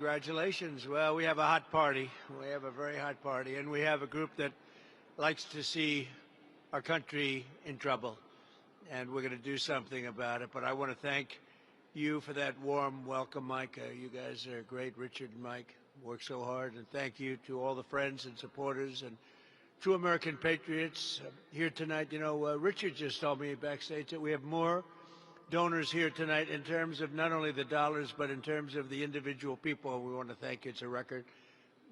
Congratulations. Well, we have a hot party. We have a very hot party, and we have a group that likes to see our country in trouble, and we're going to do something about it. But I want to thank you for that warm welcome, Mike. You guys are great. Richard and Mike work so hard, and thank you to all the friends and supporters and true American patriots here tonight. You know, Richard just told me backstage that we have more donors here tonight in terms of not only the dollars, but in terms of the individual people. We want to thank you. It's a record.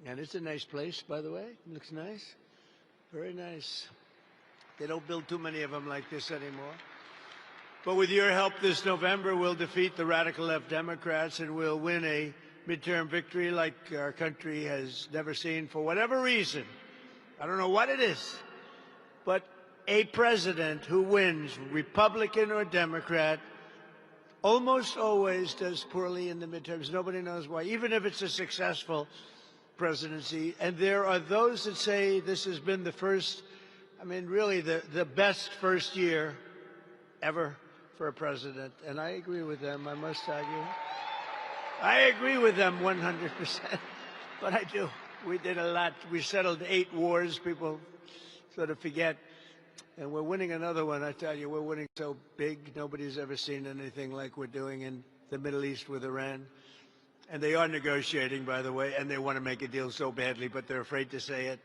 And it's a nice place, by the way. It looks nice. Very nice. They don't build too many of them like this anymore. But with your help this November, we'll defeat the radical left Democrats and we'll win a midterm victory like our country has never seen for whatever reason. I don't know what it is, but a president who wins, Republican or Democrat, almost always does poorly in the midterms. Nobody knows why, even if it's a successful presidency. And there are those that say this has been the first, I mean, really the best first year ever for a president. And I agree with them, I must tell you. I agree with them 100%. But I do. We did a lot. We settled 8 wars. People sort of forget. And we're winning another one. I tell you, we're winning so big. Nobody's ever seen anything like we're doing in the Middle East with Iran. And they are negotiating, by the way, and they want to make a deal so badly, but they're afraid to say it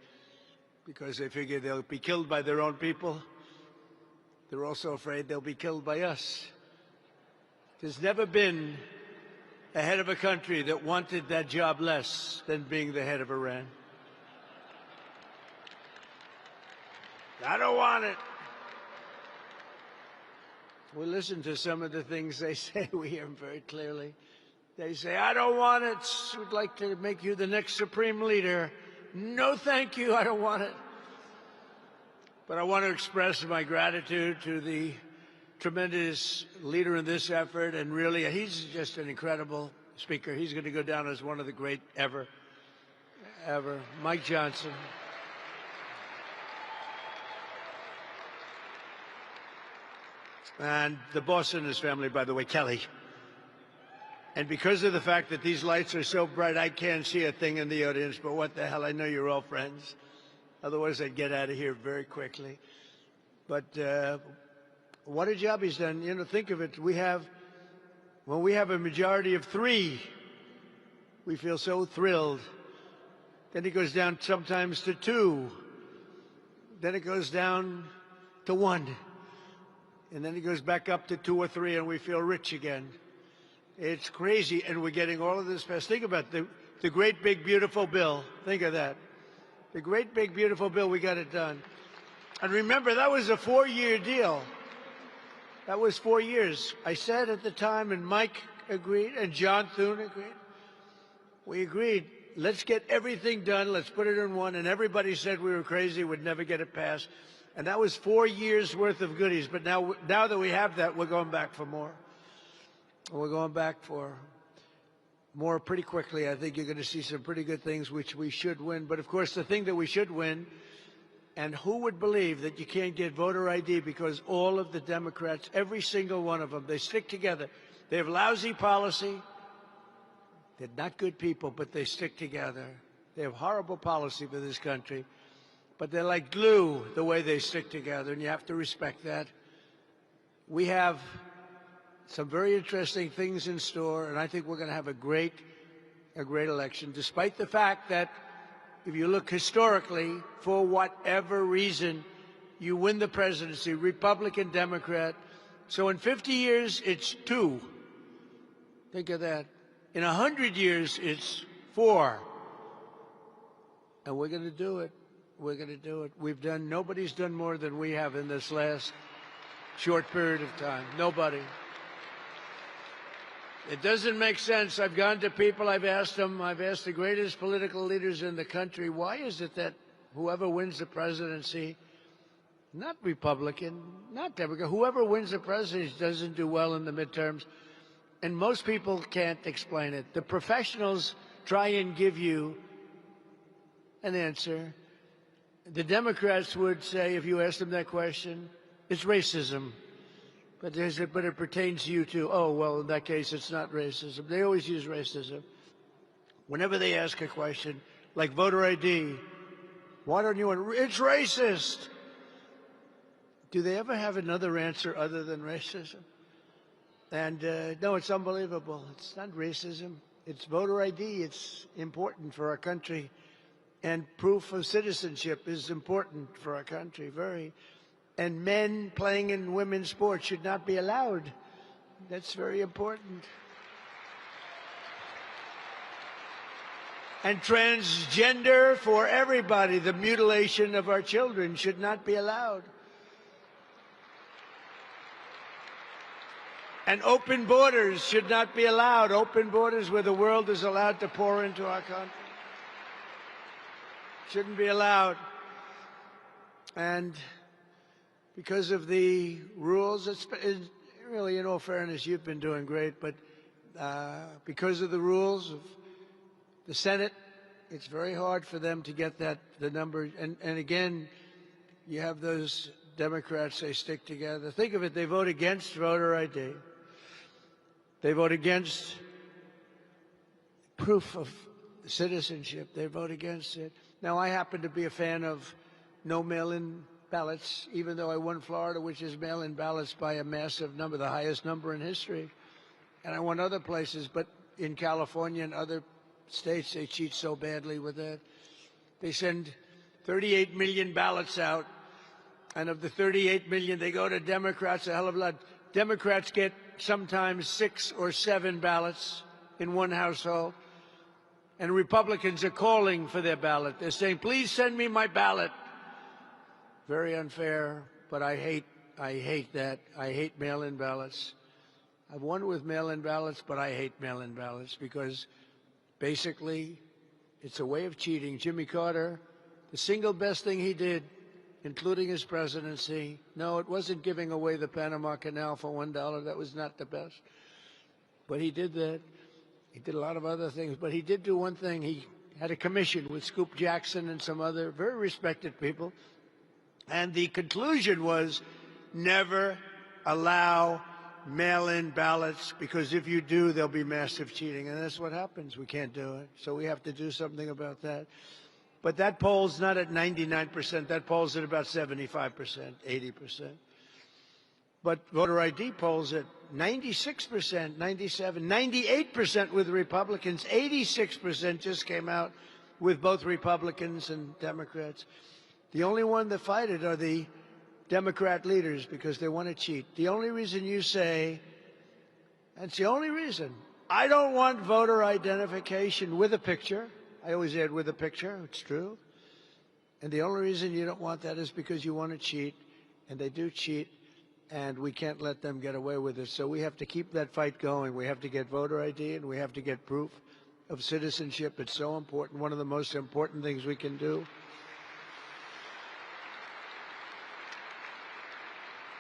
because they figure they'll be killed by their own people. They're also afraid they'll be killed by us. There's never been a head of a country that wanted that job less than being the head of Iran. I don't want it. We listen to some of the things they say. We hear them very clearly. They say, I don't want it. We'd like to make you the next supreme leader. No, thank you. I don't want it. But I want to express my gratitude to the tremendous leader in this effort. And really, he's just an incredible speaker. He's going to go down as one of the great ever. Mike Johnson. And the boss and his family, by the way, Kelly. And because of the fact that these lights are so bright, I can't see a thing in the audience, but what the hell, I know you're all friends. Otherwise, I'd get out of here very quickly. But what a job he's done. You know, think of it. When we have a majority of 3, we feel so thrilled. Then it goes down sometimes to 2. Then it goes down to 1. And then it goes back up to 2 or 3, and we feel rich again. It's crazy, and we're getting all of this passed. Think about the great, big, beautiful bill. Think of that. The great, big, beautiful bill, we got it done. And remember, that was a 4-year deal. That was 4 years. I said at the time, and Mike agreed, and John Thune agreed. We agreed, let's get everything done, let's put it in one, and everybody said we were crazy, would never get it passed. And that was 4 years worth of goodies. But now that we have that, we're going back for more. We're going back for more pretty quickly. I think you're going to see some pretty good things, which we should win. But, of course, the thing that we should win, and who would believe that you can't get voter ID because all of the Democrats, every single one of them, they stick together. They have lousy policy. They're not good people, but they stick together. They have horrible policy for this country. But they're like glue, the way they stick together, and you have to respect that. We have some very interesting things in store, and I think we're going to have a great election, despite the fact that if you look historically, for whatever reason, you win the presidency, Republican, Democrat. So in 50 years, it's 2. Think of that. In 100 years, it's 4. And we're going to do it. We're going to do it. Nobody's done more than we have in this last short period of time. Nobody. It doesn't make sense. I've gone to people, I've asked them, I've asked the greatest political leaders in the country, why is it that whoever wins the presidency, not Republican, not Democrat, whoever wins the presidency doesn't do well in the midterms? And most people can't explain it. The professionals try and give you an answer. The Democrats would say, if you asked them that question, it's racism. But it pertains to you too. Oh, well, in that case, it's not racism. They always use racism. whenever they ask a question, like voter ID, why don't you want, it's racist. Do they ever have another answer other than racism? And no, it's unbelievable. It's not racism. It's voter ID. It's important for our country. And proof of citizenship is important for our country, very. And men playing in women's sports should not be allowed. That's very important. And transgender for everybody, the mutilation of our children should not be allowed. And open borders should not be allowed. Open borders where the world is allowed to pour into our country shouldn't be allowed. And because of the rules, it's really, in all fairness, you've been doing great, but because of the rules of the Senate, it's very hard for them to get the number. And again, you have those Democrats, they stick together. Think of it, they vote against voter ID. They vote against proof of citizenship. They vote against it. Now, I happen to be a fan of no mail-in ballots, even though I won Florida, which is mail-in ballots by a massive number, the highest number in history. And I won other places, but in California and other states, they cheat so badly with that. They send 38 million ballots out, and of the 38 million, they go to Democrats a hell of a lot. Democrats get sometimes 6 or 7 ballots in one household, and Republicans are calling for their ballot. They're saying, please send me my ballot. Very unfair, but I hate that. I hate mail-in ballots. I've won with mail-in ballots, but I hate mail-in ballots because basically it's a way of cheating. Jimmy Carter, the single best thing he did, including his presidency, no, it wasn't giving away the Panama Canal for $1. That was not the best. But he did that. He did a lot of other things, but he did do one thing. He had a commission with Scoop Jackson and some other very respected people. And the conclusion was never allow mail-in ballots, because if you do, there'll be massive cheating. And that's what happens. We can't do it. So we have to do something about that. But that poll's not at 99%. That poll's at about 75%, 80%. But voter ID polls at 96%, 97, 98% with Republicans. 86% just came out with both Republicans and Democrats. The only one that fight it are the Democrat leaders because they want to cheat. The only reason you say, that's the only reason, I don't want voter identification with a picture. I always add with a picture. It's true. And the only reason you don't want that is because you want to cheat, and they do cheat, and we can't let them get away with it. So we have to keep that fight going. We have to get voter ID, and we have to get proof of citizenship. It's so important, one of the most important things we can do.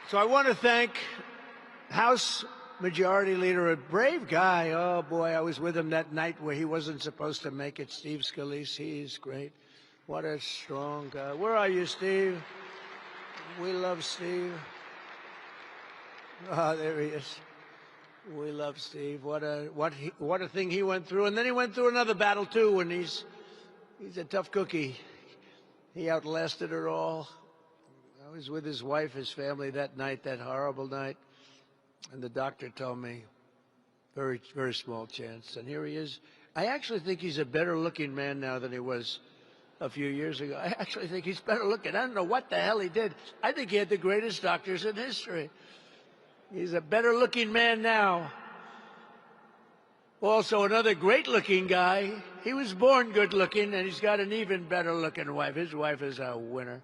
So I want to thank House Majority Leader, a brave guy. Oh, boy, I was with him that night where he wasn't supposed to make it, Steve Scalise. He's great. What a strong guy. Where are you, Steve? We love Steve. Oh, there he is. We love Steve. What a thing he went through. And then he went through another battle, too, and he's a tough cookie. He outlasted it all. I was with his wife, his family that night, that horrible night. And the doctor told me, very, very small chance. And here he is. I actually think he's a better looking man now than he was a few years ago. I actually think he's better looking. I don't know what the hell he did. I think he had the greatest doctors in history. He's a better looking man now. Also, another great looking guy. He was born good looking, and he's got an even better looking wife. His wife is a winner.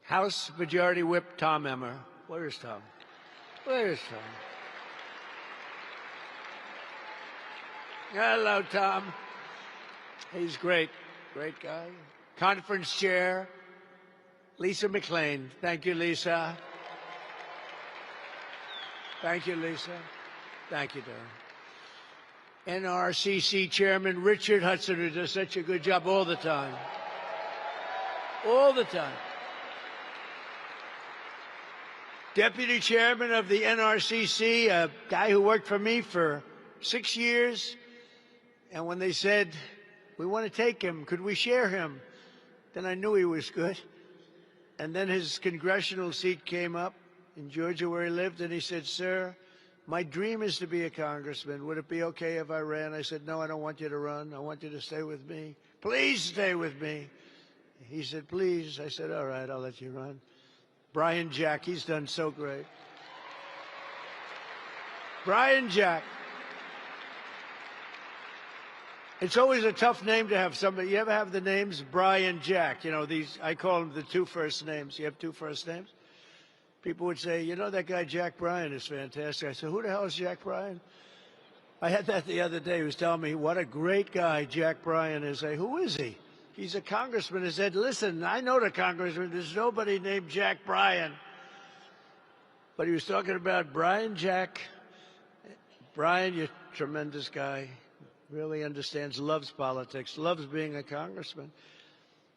House Majority Whip Tom Emmer. Where is Tom? Where is Tom? Hello, Tom. He's great. Great guy. Conference Chair, Lisa McClain. Thank you, Lisa. Thank you, Lisa. Thank you, Darren. NRCC Chairman Richard Hudson, who does such a good job all the time. All the time. Deputy Chairman of the NRCC, a guy who worked for me for 6 years, And when they said, we want to take him, could we share him? Then I knew he was good. And then his congressional seat came up in Georgia where he lived, and he said, sir, my dream is to be a congressman. Would it be okay if I ran? I said, no, I don't want you to run. I want you to stay with me. Please stay with me. He said, please. I said, all right, I'll let you run. Brian Jack, he's done so great. Brian Jack. It's always a tough name to have somebody. You ever have the names Brian Jack? You know, these, I call them the two first names. You have two first names? People would say, you know, that guy Jack Bryan is fantastic. I said, who the hell is Jack Bryan? I had that the other day. He was telling me what a great guy Jack Bryan is. I say, who is he? He's a congressman. He said, listen, I know the congressman. There's nobody named Jack Bryan. But he was talking about Brian Jack. Brian, you're a tremendous guy. Really understands, loves politics, loves being a congressman.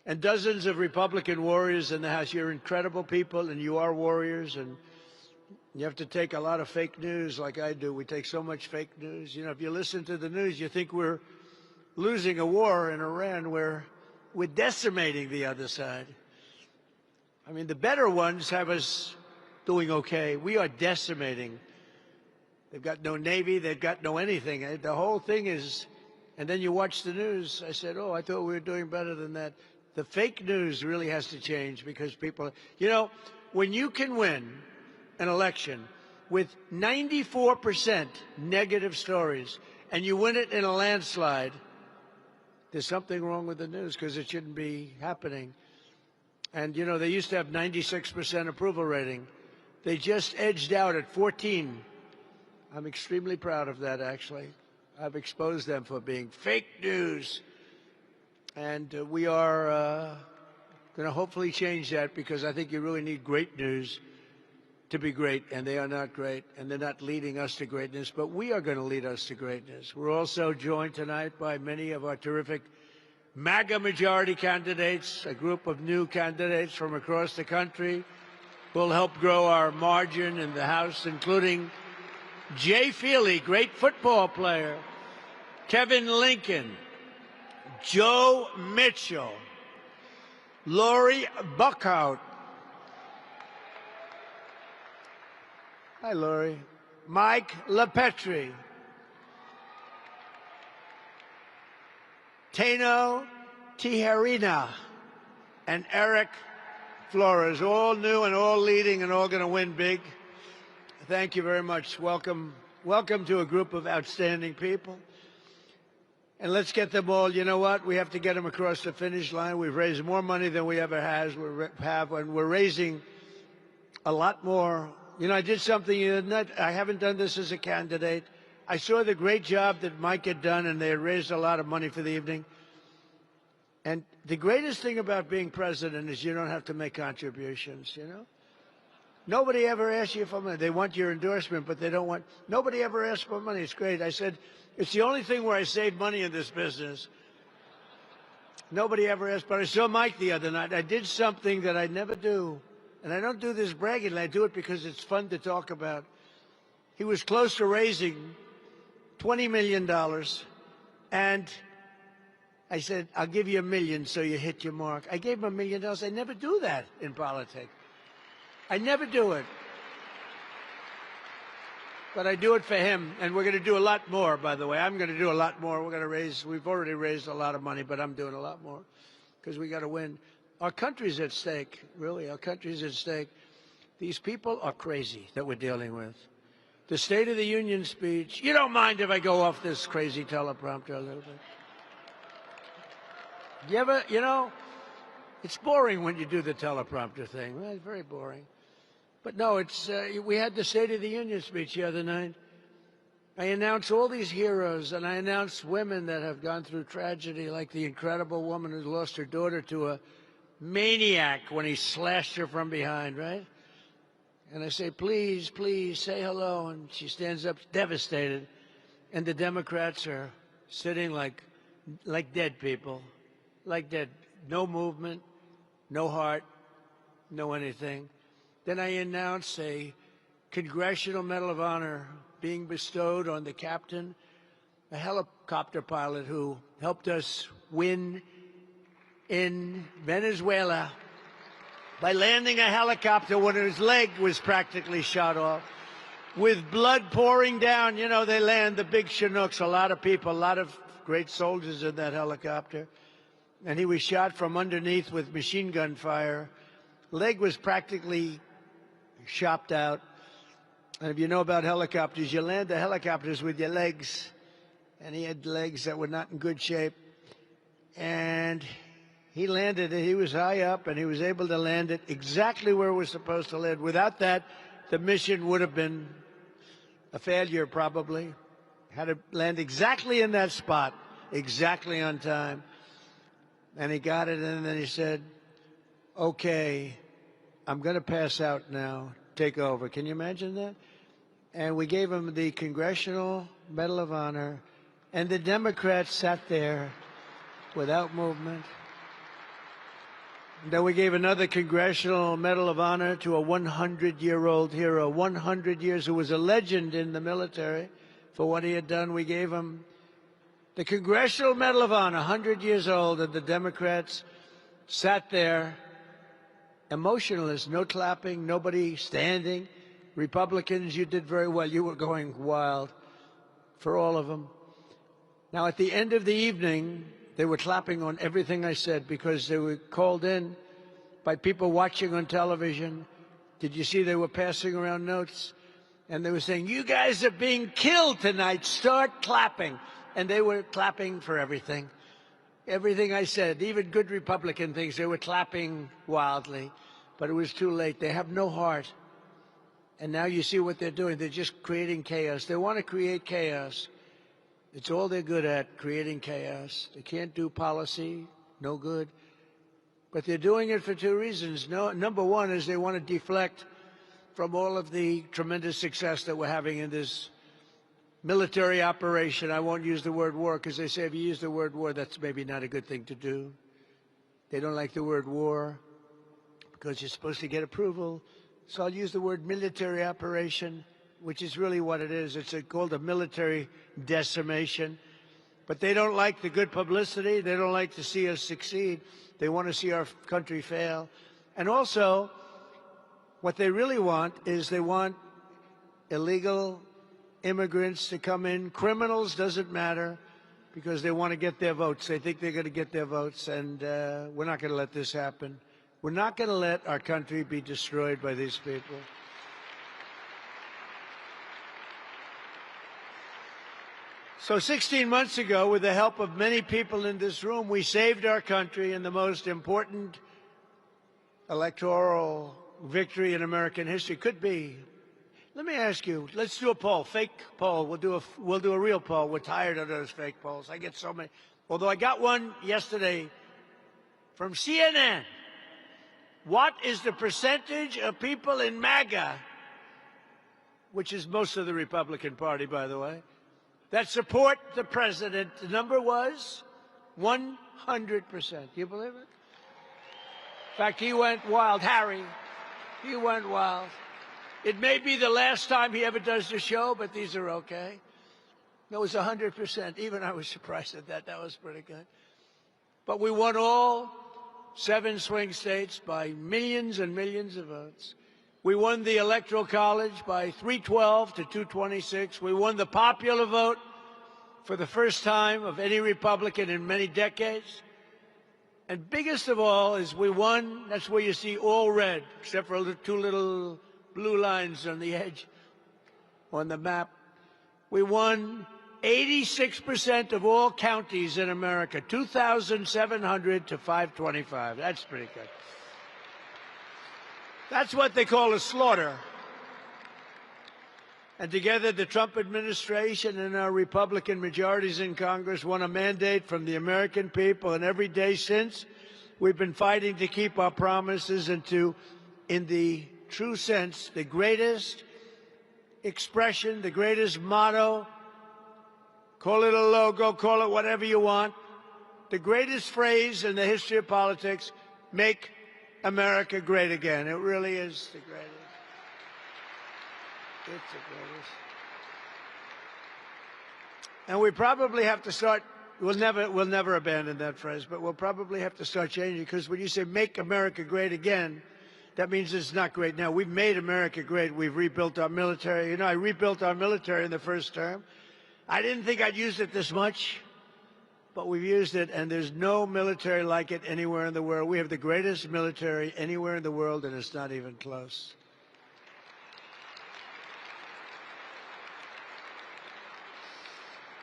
And dozens of Republican warriors in the House. You're incredible people, and you are warriors, and you have to take a lot of fake news like I do. We take so much fake news. You know, if you listen to the news, you think we're losing a war in Iran where we're decimating the other side. I mean, the better ones have us doing okay. We are decimating. They've got no Navy. They've got no anything. The whole thing is, and then you watch the news. I said, oh, I thought we were doing better than that. The fake news really has to change because people, you know, when you can win an election with 94% negative stories and you win it in a landslide, there's something wrong with the news because it shouldn't be happening. And, you know, they used to have 96% approval rating. They just edged out at 14. I'm extremely proud of that, actually. I've exposed them for being fake news. And we are going to hopefully change that because I think you really need great news to be great, and they are not great, and they're not leading us to greatness, but we are going to lead us to greatness. We're also joined tonight by many of our terrific MAGA majority candidates, a group of new candidates from across the country who will help grow our margin in the House, including Jay Feely, great football player, Kevin Lincoln, Joe Mitchell, Lori Buckhout. Hi, Lori. Mike LaPetri. Tano Tijerina and Eric Flores, all new and all leading and all going to win big. Thank you very much. Welcome to a group of outstanding people. And let's get them all. You know what? We have to get them across the finish line. We've raised more money than we ever have, and we're raising a lot more. You know, I did something I haven't done this as a candidate. I saw the great job that Mike had done, and they had raised a lot of money for the evening. And the greatest thing about being president is you don't have to make contributions, you know? Nobody ever asks you for money. They want your endorsement, but they don't want, nobody ever asks for money. It's great. I said, it's the only thing where I save money in this business. Nobody ever asked, but I saw Mike the other night. I did something that I never do. And I don't do this bragging. I do it because it's fun to talk about. He was close to raising $20 million. And I said, I'll give you $1 million so you hit your mark. I gave him $1 million. I never do that in politics. I never do it. But I do it for him, and we're going to do a lot more, by the way. I'm going to do a lot more. We've already raised a lot of money, but I'm doing a lot more because we got to win. Our country's at stake, really. Our country's at stake. These people are crazy that we're dealing with. The State of the Union speech. You don't mind if I go off this crazy teleprompter a little bit? You ever, you know, it's boring when you do the teleprompter thing. Well, it's very boring. But no, it's we had the State of the Union speech the other night. I announced all these heroes, and I announced women that have gone through tragedy, like the incredible woman who lost her daughter to a maniac when he slashed her from behind, right? And I say, please, please, say hello. And she stands up devastated. And the Democrats are sitting like dead people, like dead. No movement, no heart, no anything. Then I announce a Congressional Medal of Honor being bestowed on the captain, a helicopter pilot who helped us win in Venezuela by landing a helicopter when his leg was practically shot off, with blood pouring down. You know, they land the big Chinooks, a lot of people, a lot of great soldiers in that helicopter. And he was shot from underneath with machine gun fire. Leg was practically chopped out. And if you know about helicopters, you land the helicopters with your legs. And he had legs that were not in good shape. And he landed it. He was high up, and he was able to land it exactly where it was supposed to land. Without that, the mission would have been a failure, probably. Had to land exactly in that spot, exactly on time. And he got it, and then he said, okay, I'm going to pass out now. Take over. Can you imagine that? And we gave him the Congressional Medal of Honor, and the Democrats sat there without movement. And then we gave another Congressional Medal of Honor to a 100-year-old hero, 100 years, who was a legend in the military for what he had done. We gave him the Congressional Medal of Honor, 100 years old, and the Democrats sat there emotionless, no clapping, nobody standing. Republicans, you did very well. You were going wild for all of them. Now, at the end of the evening, they were clapping on everything I said because they were called in by people watching on television. Did you see they were passing around notes? And they were saying, you guys are being killed tonight. Start clapping. And they were clapping for everything. Everything I said, even good Republican things, they were clapping wildly. But it was too late. They have no heart. And now you see what they're doing. They're just creating chaos. They want to create chaos. It's all they're good at, creating chaos. They can't do policy, no good. But they're doing it for two reasons. Number one is they want to deflect from all of the tremendous success that we're having in this military operation. I won't use the word war because they say if you use the word war, that's maybe not a good thing to do. They don't like the word war because you're supposed to get approval. So I'll use the word military operation, which is really what it is. It's called a military decimation. But they don't like the good publicity. They don't like to see us succeed. They want to see our country fail. And also, what they really want is they want illegal immigrants to come in. Criminals, doesn't matter, because they want to get their votes. They think they're going to get their votes, and we're not going to let this happen. We're not going to let our country be destroyed by these people. So 16 months ago, with the help of many people in this room, we saved our country in the most important electoral victory in American history. Could be. Let me ask you, let's do a poll, fake poll. We'll do a real poll. We're tired of those fake polls. I get so many. Although I got one yesterday from CNN. What is the percentage of people in MAGA, which is most of the Republican Party, by the way, that support the president? The number was 100%. Do you believe it? In fact, he went wild. Harry, he went wild. It may be the last time he ever does the show, but these are okay. It was 100%. Even I was surprised at that. That was pretty good. But we won all 7 swing states by millions and millions of votes. We won the Electoral College by 312 to 226. We won the popular vote for the first time of any Republican in many decades. And biggest of all is we won, that's where you see all red, except for 2 little blue lines on the edge on the map. We won 86% of all counties in America, 2,700 to 525. That's pretty good. That's what they call a slaughter. And together, the Trump administration and our Republican majorities in Congress won a mandate from the American people. And every day since, we've been fighting to keep our promises and to, in the true sense, the greatest expression, the greatest motto, call it a logo, call it whatever you want, the greatest phrase in the history of politics, make America great again. It really is the greatest. It's the greatest. And we probably have to start, we'll never abandon that phrase, but we'll probably have to start changing, because when you say make America great again, that means it's not great now. We've made America great. We've rebuilt our military. You know, I rebuilt our military in the first term. I didn't think I'd use it this much, but we've used it, and there's no military like it anywhere in the world. We have the greatest military anywhere in the world, and it's not even close.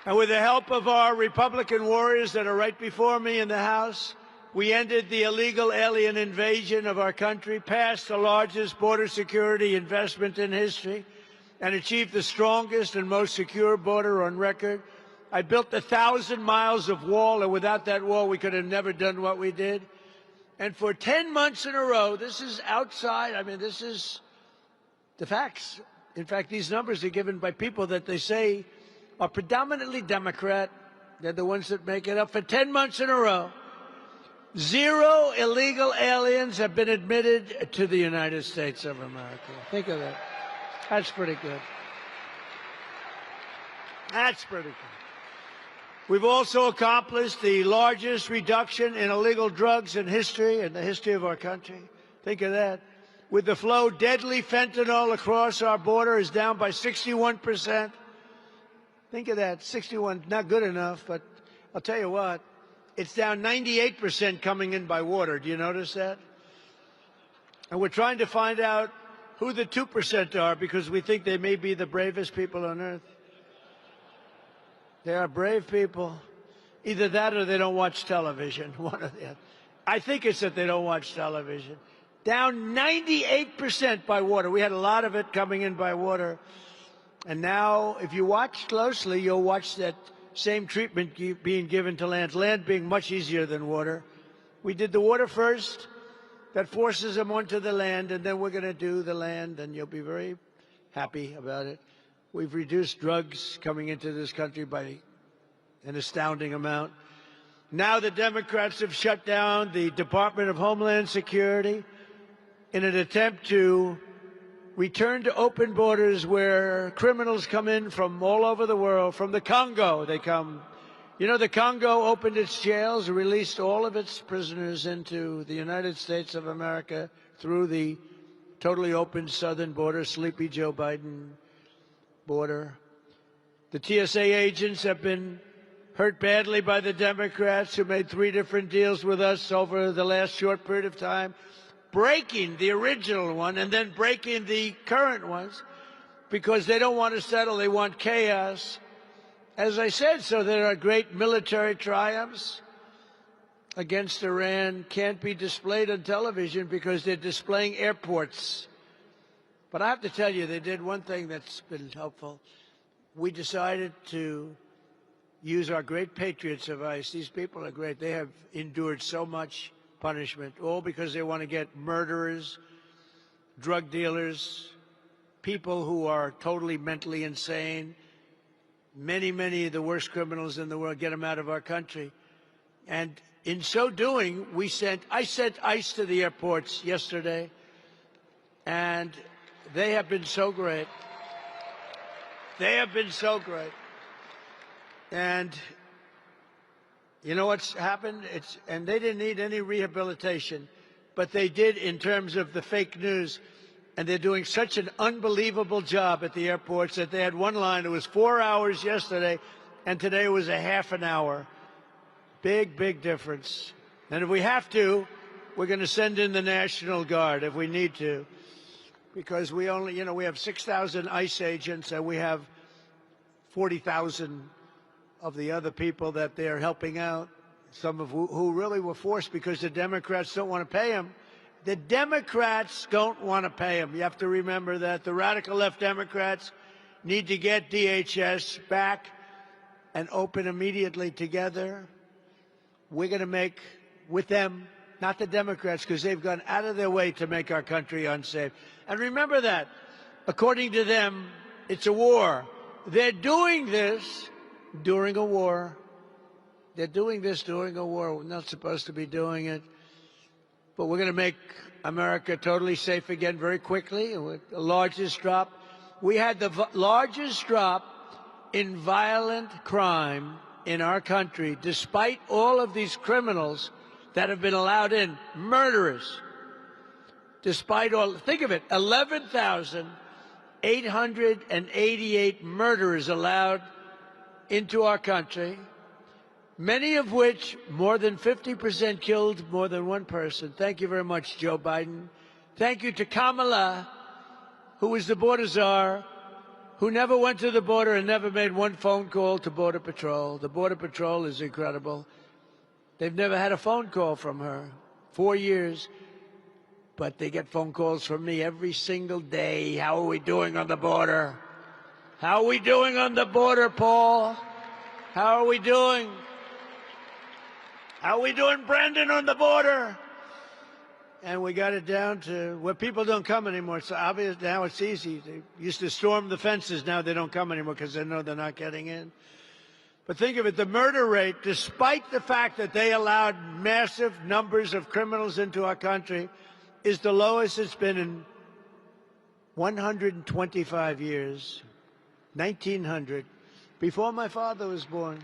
And with the help of our Republican warriors that are right before me in the House, we ended the illegal alien invasion of our country, passed the largest border security investment in history, and achieved the strongest and most secure border on record. I built 1,000 miles of wall, and without that wall, we could have never done what we did. And for 10 months in a row, this is outside, I mean, this is the facts. In fact, these numbers are given by people that they say are predominantly Democrat. They're the ones that make it up. For 10 months in a row, 0 illegal aliens have been admitted to the United States of America. Think of that. That's pretty good. That's pretty good. We've also accomplished the largest reduction in illegal drugs in history, in the history of our country. Think of that. With the flow, deadly fentanyl across our border is down by 61%. Think of that, 61, not good enough, but I'll tell you what, it's down 98% coming in by water. Do you notice that? And we're trying to find out who the 2% are, because we think they may be the bravest people on earth. They are brave people. Either that or they don't watch television. One or the other. I think it's that they don't watch television. Down 98% by water. We had a lot of it coming in by water. And now, if you watch closely, you'll watch that same treatment being given to land. Land being much easier than water. We did the water first. That forces them onto the land, and then we're going to do the land, and you'll be very happy about it. We've reduced drugs coming into this country by an astounding amount. Now the Democrats have shut down the Department of Homeland Security in an attempt to return to open borders where criminals come in from all over the world. From the Congo, they come. You know, the Congo opened its jails and released all of its prisoners into the United States of America through the totally open southern border, Sleepy Joe Biden border. The TSA agents have been hurt badly by the Democrats, who made 3 different deals with us over the last short period of time, breaking the original one and then breaking the current ones because they don't want to settle. They want chaos. As I said, so there are great military triumphs against Iran can't be displayed on television because they're displaying airports. But I have to tell you, they did one thing that's been helpful. We decided to use our great patriots of ICE. These people are great. They have endured so much punishment, all because they want to get murderers, drug dealers, people who are totally mentally insane, many of the worst criminals in the world, get them out of our country. And in so doing, I sent ICE to the airports yesterday, and they have been so great. They have been so great. And you know what's happened? And they didn't need any rehabilitation, but they did in terms of the fake news. And they're doing such an unbelievable job at the airports that they had one line. It was 4 hours yesterday, and today it was a half an hour. Big difference. And if we have to, we're going to send in the National Guard if we need to, because we only, we have 6,000 ICE agents, and we have 40,000 of the other people that they're helping out, some of who really were forced because the Democrats don't want to pay them. The Democrats don't want to pay them. You have to remember that. The radical left Democrats need to get DHS back and open immediately together. We're going to make with them, not the Democrats, because they've gone out of their way to make our country unsafe. And remember that, according to them, it's a war. They're doing this during a war. They're doing this during a war. We're not supposed to be doing it. But we're going to make America totally safe again very quickly, with the largest drop. We had the largest drop in violent crime in our country, despite all of these criminals that have been allowed in, murderers, despite all, think of it, 11,888 murderers allowed into our country, many of which, more than 50% killed more than one person. Thank you very much, Joe Biden. Thank you to Kamala, who was the border czar, who never went to the border and never made one phone call to Border Patrol. The Border Patrol is incredible. They've never had a phone call from her. 4 years. But they get phone calls from me every single day. How are we doing on the border? How are we doing on the border, Paul? How are we doing? How are we doing, Brandon, on the border? And we got it down to where people don't come anymore. It's obvious now. It's easy. They used to storm the fences. Now they don't come anymore because they know they're not getting in. But think of it, the murder rate, despite the fact that they allowed massive numbers of criminals into our country, is the lowest it's been in 125 years, 1900, before my father was born.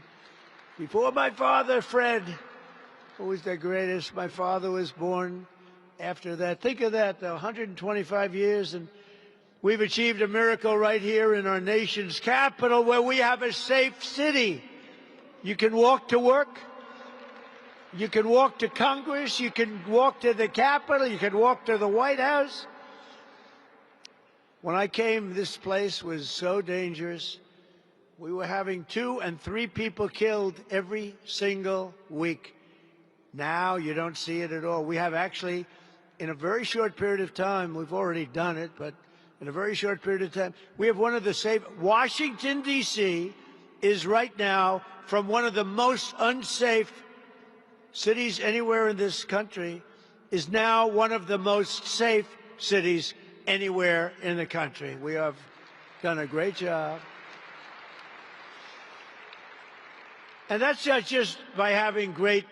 Before my father, Fred, who was the greatest, my father was born. After that, think of that, though, 125 years, and we've achieved a miracle right here in our nation's capital where we have a safe city. You can walk to work. You can walk to Congress. You can walk to the Capitol. You can walk to the White House. When I came, this place was so dangerous. We were having 2 and 3 people killed every single week. Now you don't see it at all. We have actually, in a very short period of time, we've already done it, but in a very short period of time, we have one of the safe. Washington, D.C. is right now, from one of the most unsafe cities anywhere in this country, is now one of the most safe cities anywhere in the country. We have done a great job. And that's not just by having great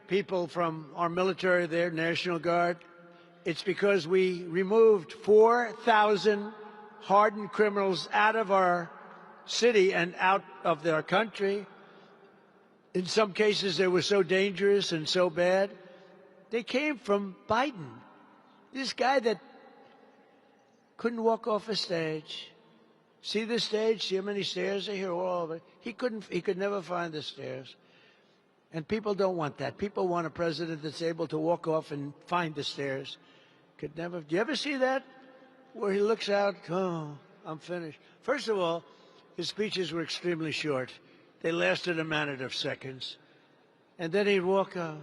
people from our military there, National Guard. It's because we removed 4,000 hardened criminals out of our city and out of their country. In some cases, they were so dangerous and so bad. They came from Biden, this guy that couldn't walk off a stage. See the stage? See how many stairs are here? All of it. He could never find the stairs. And people don't want that. People want a president that's able to walk off and find the stairs. Could never. Do you ever see that? Where he looks out, oh, I'm finished. First of all, his speeches were extremely short. They lasted a matter of seconds. And then he'd walk out.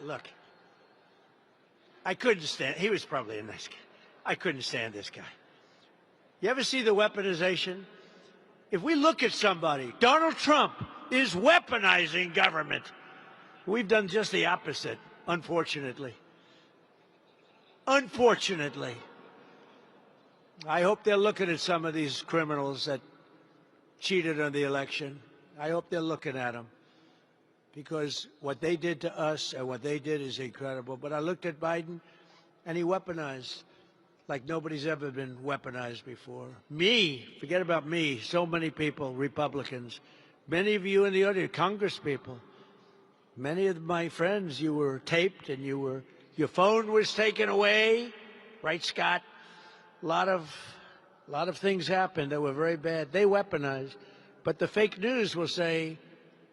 Look, I couldn't stand. He was probably a nice guy. I couldn't stand this guy. You ever see the weaponization? If we look at somebody, Donald Trump is weaponizing government. We've done just the opposite, unfortunately. Unfortunately. I hope they're looking at some of these criminals that cheated on the election. I hope they're looking at them. Because what they did to us and what they did is incredible. But I looked at Biden, and he weaponized like nobody's ever been weaponized before. Me, forget about me, so many people, Republicans, many of you in the audience, Congress people, many of my friends, you were taped and your phone was taken away, right, Scott? A lot of things happened that were very bad. They weaponized. But the fake news will say,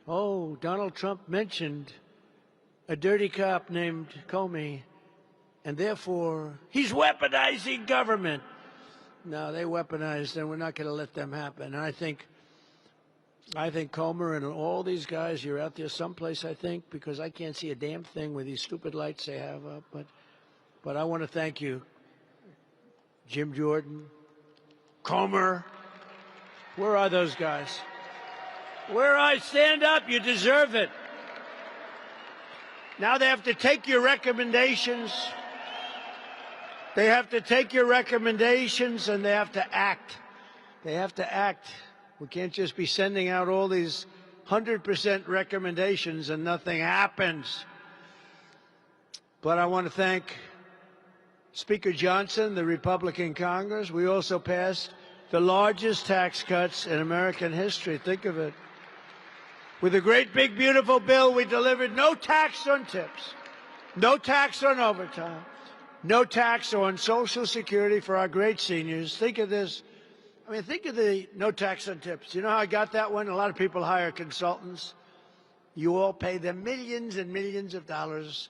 oh, Donald Trump mentioned a dirty cop named Comey, and therefore he's weaponizing government. No, they weaponized, and we're not going to let them happen. And I think Comer and all these guys, you're out there someplace, I think, because I can't see a damn thing with these stupid lights they have up. But I want to thank you, Jim Jordan, Comer. Where are those guys? Where I stand up, you deserve it. Now they have to take your recommendations. They have to take your recommendations and they have to act. They have to act. We can't just be sending out all these 100% recommendations and nothing happens. But I want to thank Speaker Johnson, the Republican Congress. We also passed the largest tax cuts in American history. Think of it. With a great, big, beautiful bill, we delivered no tax on tips, no tax on overtime, no tax on Social Security for our great seniors. Think of this. I mean, think of the no tax on tips. You know how I got that one? A lot of people hire consultants. You all pay them millions and millions of dollars.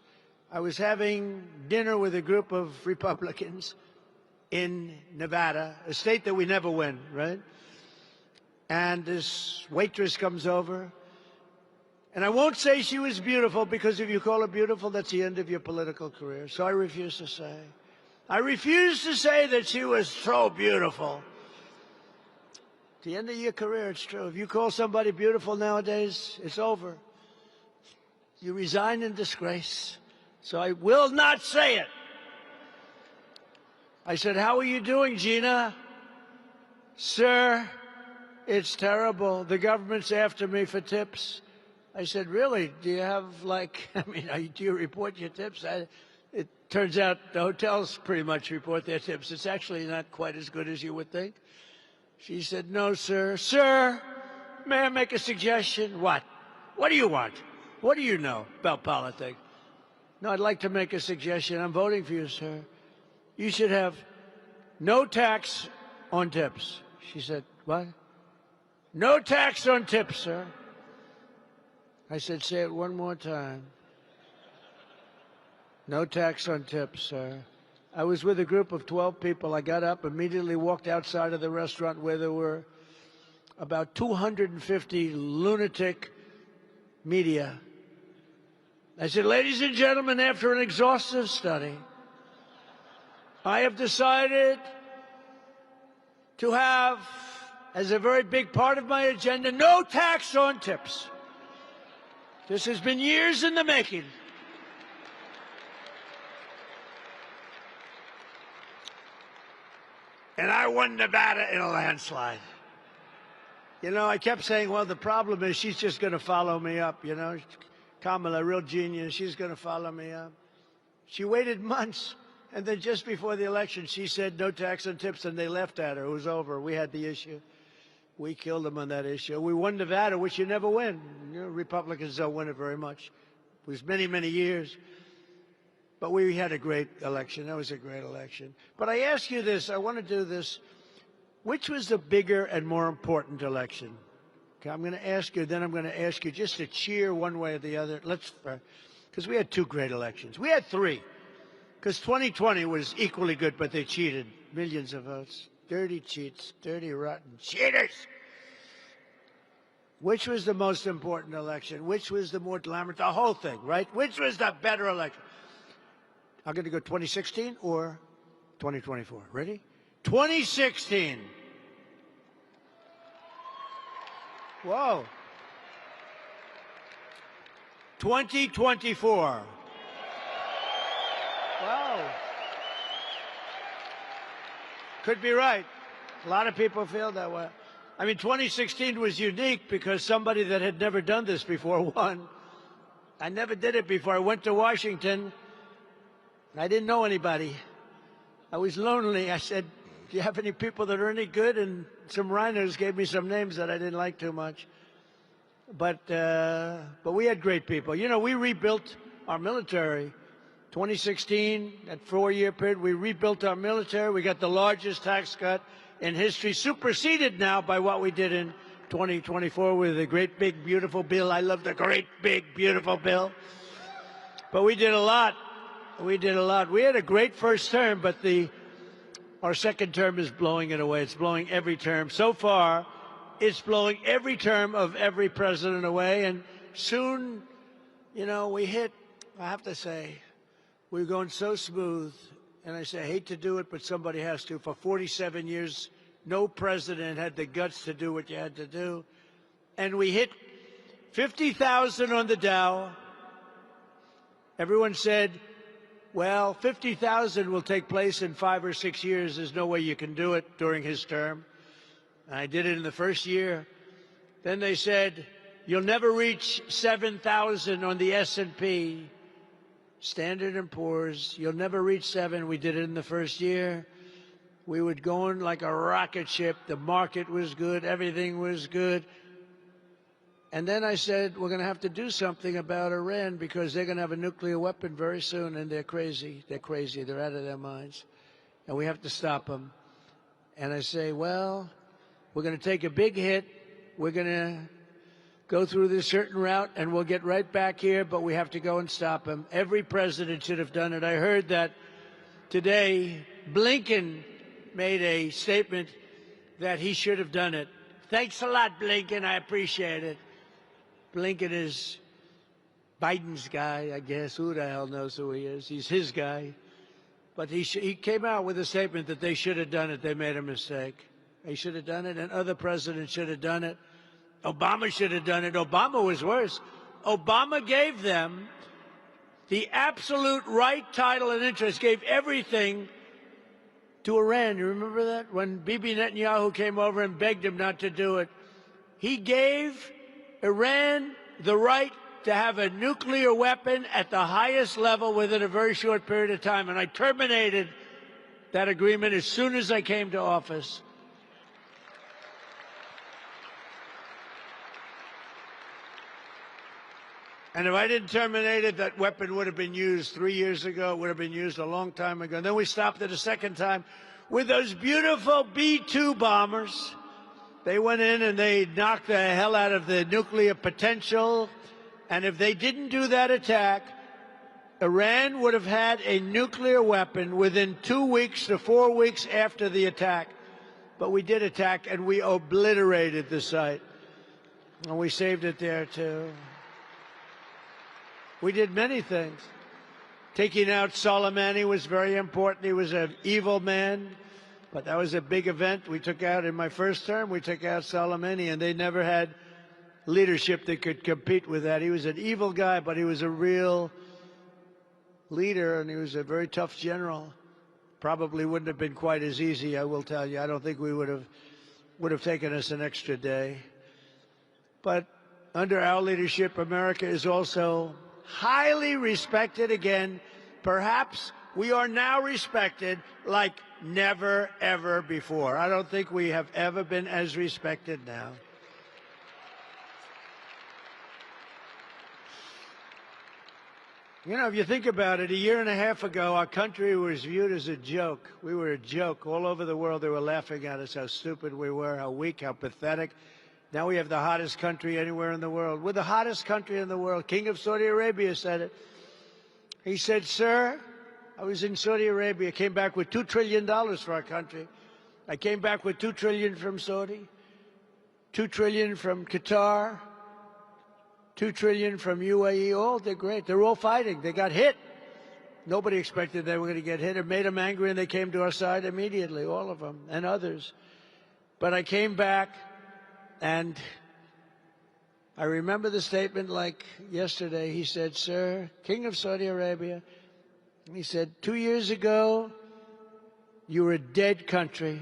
I was having dinner with a group of Republicans in Nevada, a state that we never win, right? And this waitress comes over. And I won't say she was beautiful, because if you call her beautiful, that's the end of your political career. So I refuse to say. I refuse to say that she was so beautiful. At the end of your career, it's true. If you call somebody beautiful nowadays, it's over. You resign in disgrace. So I will not say it. I said, "How are you doing, Gina?" "Sir, it's terrible. The government's after me for tips." I said, "Really? Do you have, like, I mean, do you report your tips?" It turns out the hotels pretty much report their tips. It's actually not quite as good as you would think. She said, "No, sir." "Sir, may I make a suggestion?" "What? What do you want? What do you know about politics?" "No, I'd like to make a suggestion. I'm voting for you, sir. You should have no tax on tips." She said, "What?" "No tax on tips, sir." I said, "Say it one more time." "No tax on tips, sir." I was with a group of 12 people. I got up, immediately walked outside of the restaurant where there were about 250 lunatic media. I said, "Ladies and gentlemen, after an exhaustive study, I have decided to have, as a very big part of my agenda, no tax on tips. This has been years in the making. And I won Nevada in a landslide." You know, I kept saying, well, the problem is she's just going to follow me up, you know. Kamala, a real genius, she's going to follow me up. She waited months, and then just before the election, she said no tax on tips, and they left at her. It was over. We had the issue. We killed them on that issue. We won Nevada, which you never win. You know, Republicans don't win it very much. It was many, many years. But we had a great election. That was a great election. But I ask you this. I want to do this. Which was the bigger and more important election? Okay, I'm going to ask you, then I'm going to ask you just to cheer one way or the other. Because we had two great elections. We had three. Because 2020 was equally good, but they cheated. Millions of votes. Dirty cheats. Dirty, rotten cheaters. Which was the most important election? Which was the more glamorous? The whole thing, right? Which was the better election? I'm going to go 2016 or 2024. Ready? 2016. Whoa. 2024. Wow. Could be right. A lot of people feel that way. I mean, 2016 was unique because somebody that had never done this before won. I never did it before. I went to Washington. I didn't know anybody. I was lonely. I said, "Do you have any people that are any good?" And some rhinos gave me some names that I didn't like too much. But we had great people. You know, we rebuilt our military. 2016, that 4-year period, we rebuilt our military. We got the largest tax cut in history, superseded now by what we did in 2024 with a great, big, beautiful bill. I love the great, big, beautiful bill. But we did a lot. We did a lot. We had a great first term, but our second term is blowing it away. It's blowing every term. So far, it's blowing every term of every president away. And soon, you know, we hit, I have to say, we're going so smooth. And I say, I hate to do it, but somebody has to. For 47 years, no president had the guts to do what you had to do. And we hit 50,000 on the Dow. Everyone said, well, 50,000 will take place in 5 or 6 years. There's no way you can do it during his term. I did it in the first year. Then they said, you'll never reach 7,000 on the S&P, Standard & Poor's. You'll never reach 7. We did it in the first year. We would go in like a rocket ship. The market was good. Everything was good. And then I said, we're going to have to do something about Iran because they're going to have a nuclear weapon very soon, and they're crazy. They're crazy. They're out of their minds. And we have to stop them. And I say, well, we're going to take a big hit. We're going to go through this certain route, and we'll get right back here, but we have to go and stop them. Every president should have done it. I heard that today Blinken made a statement that he should have done it. Thanks a lot, Blinken. I appreciate it. Blinken is Biden's guy, I guess. Who the hell knows who he is? He's his guy. But he came out with a statement that they should have done it. They made a mistake. They should have done it, and other presidents should have done it. Obama should have done it. Obama was worse. Obama gave them the absolute right, title, and interest, gave everything to Iran. You remember that? When Bibi Netanyahu came over and begged him not to do it, he gave Iran the right to have a nuclear weapon at the highest level within a very short period of time. And I terminated that agreement as soon as I came to office. And if I didn't terminate it, that weapon would have been used 3 years ago. It would have been used a long time ago. And then we stopped it a second time with those beautiful B-2 bombers. They went in and they knocked the hell out of the nuclear potential. And if they didn't do that attack, Iran would have had a nuclear weapon within 2 weeks to 4 weeks after the attack. But we did attack, and we obliterated the site. And we saved it there, too. We did many things. Taking out Soleimani was very important. He was an evil man, but that was a big event. We took out, in my first term, we took out Soleimani, and they never had leadership that could compete with that. He was an evil guy, but he was a real leader, and he was a very tough general. Probably wouldn't have been quite as easy, I will tell you. I don't think we would have taken us an extra day. But under our leadership, America is also highly respected again. Perhaps we are now respected like never, ever before. I don't think we have ever been as respected now. You know, if you think about it, a year and a half ago, our country was viewed as a joke. We were a joke. All over the world, they were laughing at us, how stupid we were, how weak, how pathetic. Now we have the hottest country anywhere in the world. We're the hottest country in the world. King of Saudi Arabia said it. He said, sir, I was in Saudi Arabia, came back with $2 trillion for our country. I came back with $2 trillion from Saudi, $2 trillion from Qatar, $2 trillion from UAE. Oh, they're great. They're all fighting. They got hit. Nobody expected they were going to get hit. It made them angry, and they came to our side immediately, all of them, and others. But I came back, and I remember the statement like yesterday. He said, sir, King of Saudi Arabia, he said, 2 years ago, you were a dead country,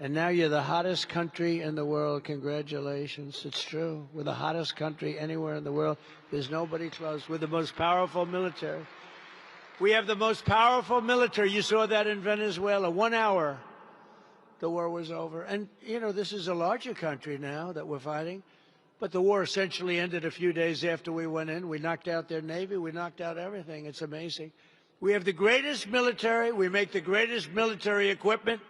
and now you're the hottest country in the world. Congratulations. It's true. We're the hottest country anywhere in the world. There's nobody close. We're the most powerful military. We have the most powerful military. You saw that in Venezuela. 1 hour, the war was over. And, you know, this is a larger country now that we're fighting. But the war essentially ended a few days after we went in. We knocked out their Navy. We knocked out everything. It's amazing. We have the greatest military. We make the greatest military equipment.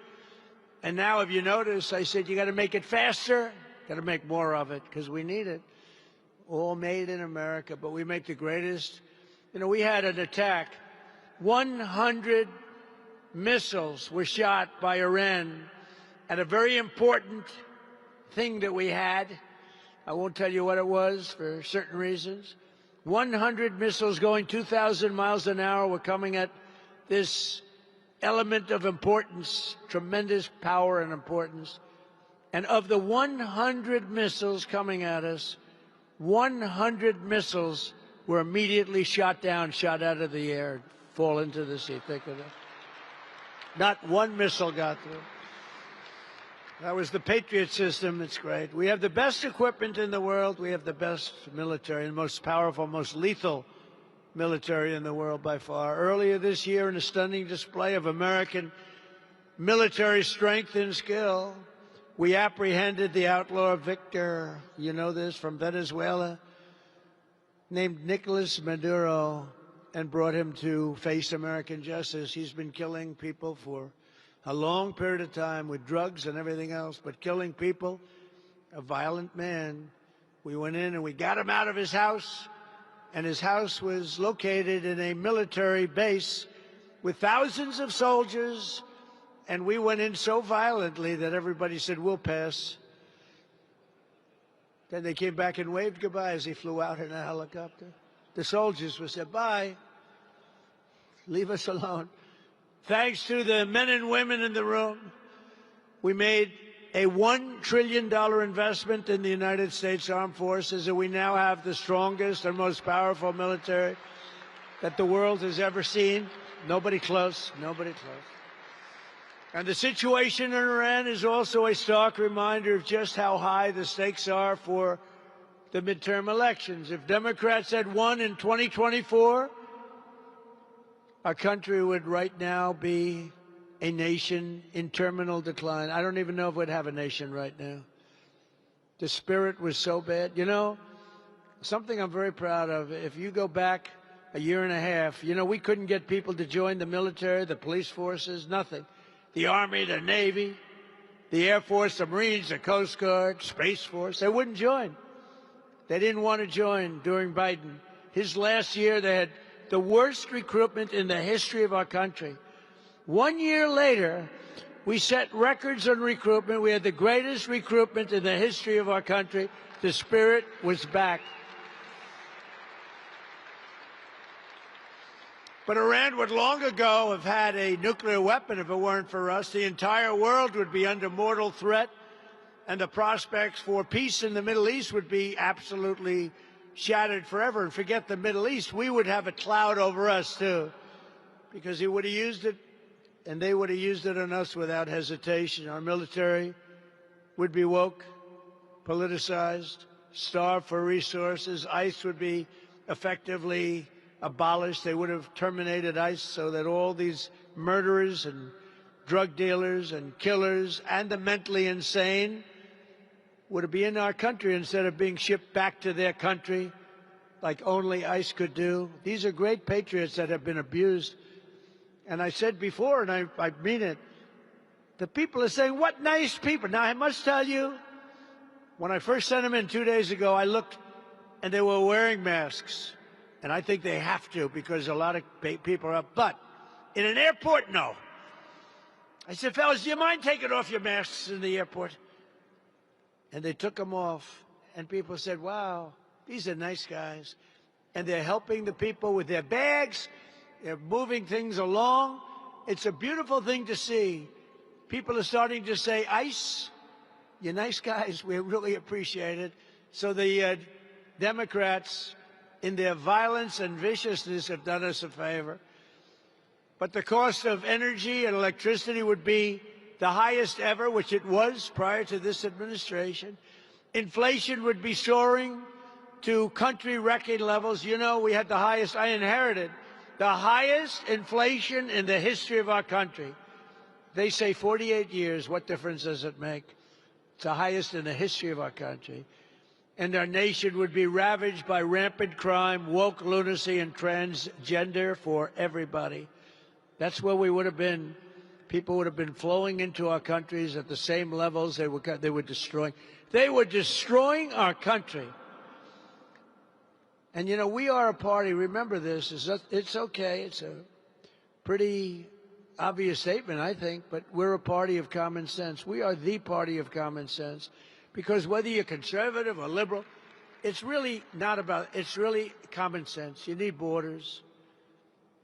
And now, if you notice, I said you got to make it faster. Got to make more of it because we need it. All made in America, but we make the greatest. You know, we had an attack. 100 missiles were shot by Iran at a very important thing that we had. I won't tell you what it was for certain reasons. 100 missiles going 2,000 miles an hour were coming at this element of importance, tremendous power and importance. And of the 100 missiles coming at us, 100 missiles were immediately shot down, shot out of the air, fall into the sea. Think of it. Not one missile got through. That was the Patriot system. It's great. We have the best equipment in the world. We have the best military, the most powerful, most lethal military in the world by far. Earlier this year, in a stunning display of American military strength and skill, we apprehended the outlaw Victor, you know this, from Venezuela, named Nicolas Maduro, and brought him to face American justice. He's been killing people for a long period of time with drugs and everything else, but killing people, a violent man. We went in and we got him out of his house, and his house was located in a military base with thousands of soldiers, and we went in so violently that everybody said, we'll pass. Then they came back and waved goodbye as he flew out in a helicopter. The soldiers said, bye, leave us alone. Thanks to the men and women in the room, we made a $1 trillion investment in the United States Armed Forces, and we now have the strongest and most powerful military that the world has ever seen. Nobody close, nobody close. And the situation in Iran is also a stark reminder of just how high the stakes are for the midterm elections. If Democrats had won in 2024, our country would right now be a nation in terminal decline. I don't even know if we'd have a nation right now. The spirit was so bad. You know, something I'm very proud of, if you go back a year and a half, you know, we couldn't get people to join the military, the police forces, nothing. The Army, the Navy, the Air Force, the Marines, the Coast Guard, Space Force, they wouldn't join. They didn't want to join during Biden. His last year, they had the worst recruitment in the history of our country. 1 year later, we set records on recruitment. We had the greatest recruitment in the history of our country. The spirit was back. But Iran would long ago have had a nuclear weapon if it weren't for us. The entire world would be under mortal threat, and the prospects for peace in the Middle East would be absolutely shattered forever. And forget the Middle East, we would have a cloud over us too, because he would have used it, and they would have used it on us without hesitation. Our military would be woke, politicized, starved for resources. ICE would be effectively abolished. They would have terminated ICE so that all these murderers and drug dealers and killers and the mentally insane would be in our country instead of being shipped back to their country like only ICE could do. These are great patriots that have been abused. And I said before, and I mean it, the people are saying, what nice people. Now, I must tell you, when I first sent them in 2 days ago, I looked, and they were wearing masks. And I think they have to, because a lot of people are up. But in an airport, no. I said, fellas, do you mind taking off your masks in the airport? And they took them off. And people said, wow, these are nice guys. And they're helping the people with their bags. They're moving things along. It's a beautiful thing to see. People are starting to say, ICE, you're nice guys. We really appreciate it. So the Democrats, in their violence and viciousness, have done us a favor. But the cost of energy and electricity would be the highest ever, which it was prior to this administration. Inflation would be soaring to country-record levels. You know, we had the highest, I inherited, the highest inflation in the history of our country. They say 48 years, what difference does it make? It's the highest in the history of our country. And our nation would be ravaged by rampant crime, woke lunacy, and transgender for everybody. That's where we would have been. People would have been flowing into our countries at the same levels they were destroying. They were destroying our country. And, you know, we are a party, remember this, it's okay, it's a pretty obvious statement, I think, but we're a party of common sense. We are the party of common sense. Because whether you're conservative or liberal, it's really not about, it's really common sense. You need borders.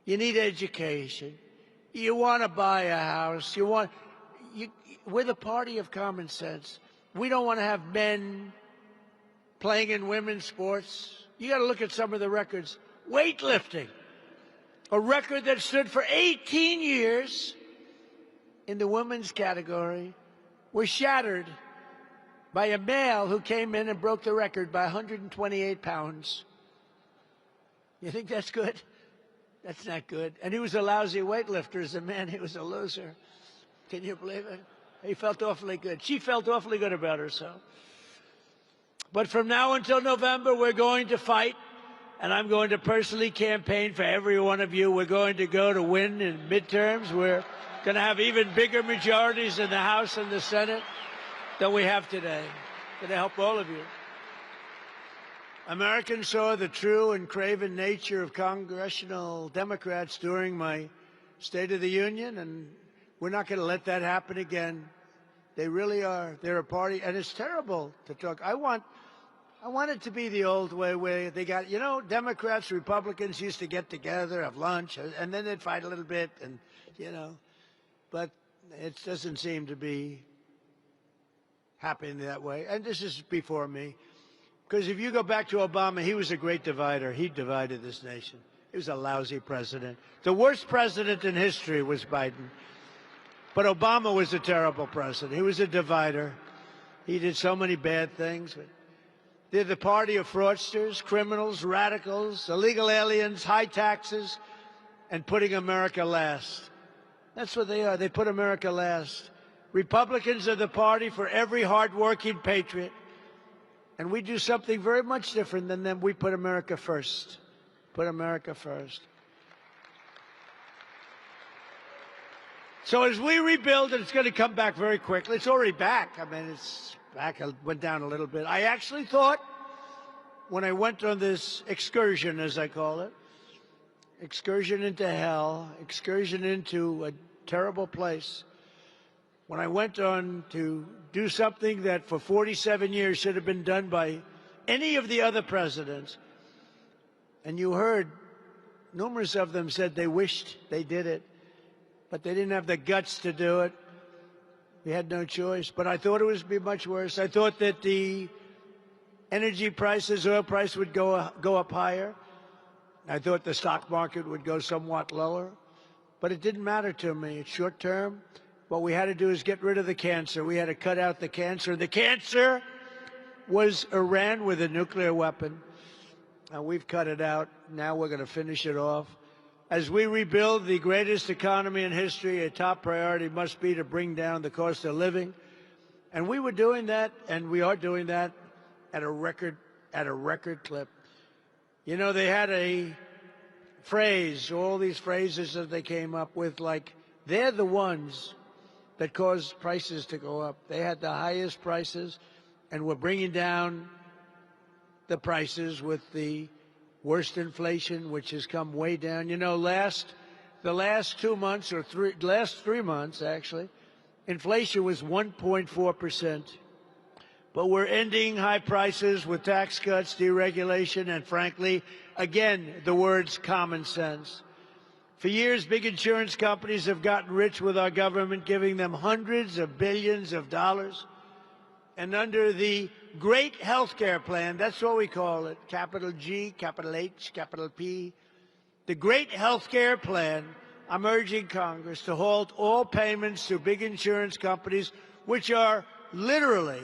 You need education. You want to buy a house. We're the party of common sense. We don't want to have men playing in women's sports. You got to look at some of the records. Weightlifting, a record that stood for 18 years in the women's category, was shattered by a male who came in and broke the record by 128 pounds. You think that's good? That's not good. And he was a lousy weightlifter. As a man, he was a loser. Can you believe it? He felt awfully good. She felt awfully good about herself. But from now until November, we're going to fight, and I'm going to personally campaign for every one of you. We're going to go to win in midterms. We're going to have even bigger majorities in the House and the Senate than we have today. Going to help all of you. Americans saw the true and craven nature of congressional Democrats during my State of the Union, and we're not going to let that happen again. They really are. They're a party, and it's terrible to talk. I want it to be the old way where they got, you know, Democrats, Republicans used to get together, have lunch, and then they'd fight a little bit, and, you know. But it doesn't seem to be happening that way. And this is before me. Because if you go back to Obama, he was a great divider. He divided this nation. He was a lousy president. The worst president in history was Biden. But Obama was a terrible president. He was a divider. He did so many bad things. They're the party of fraudsters, criminals, radicals, illegal aliens, high taxes, and putting America last. That's what they are. They put America last. Republicans are the party for every hardworking patriot. And we do something very much different than them. We put America first. Put America first. So as we rebuild, and it's going to come back very quickly. It's already back. I mean, it's back. It went down a little bit. I actually thought when I went on this excursion, as I call it, excursion into hell, excursion into a terrible place, when I went on to do something that for 47 years should have been done by any of the other presidents, and you heard numerous of them said they wished they did it, but they didn't have the guts to do it. We had no choice. But I thought it would be much worse. I thought that the energy prices, oil price would go up higher. I thought the stock market would go somewhat lower. But it didn't matter to me. It's short term. What we had to do is get rid of the cancer. We had to cut out the cancer. The cancer was Iran with a nuclear weapon. And we've cut it out. Now we're going to finish it off. As we rebuild the greatest economy in history, a top priority must be to bring down the cost of living. And we were doing that, and we are doing that at a record clip. You know, they had a phrase, all these phrases that they came up with, like, they're the ones that caused prices to go up. They had the highest prices, and we're bringing down the prices with the worst inflation, which has come way down. You know, the last 2 months, or last 3 months, actually, inflation was 1.4%. But we're ending high prices with tax cuts, deregulation, and frankly, again, the words common sense. For years, big insurance companies have gotten rich with our government, giving them hundreds of billions of dollars. And under the great health care plan, that's what we call it, capital G, capital H, capital P, the great health care plan, I'm urging Congress to halt all payments to big insurance companies, which are literally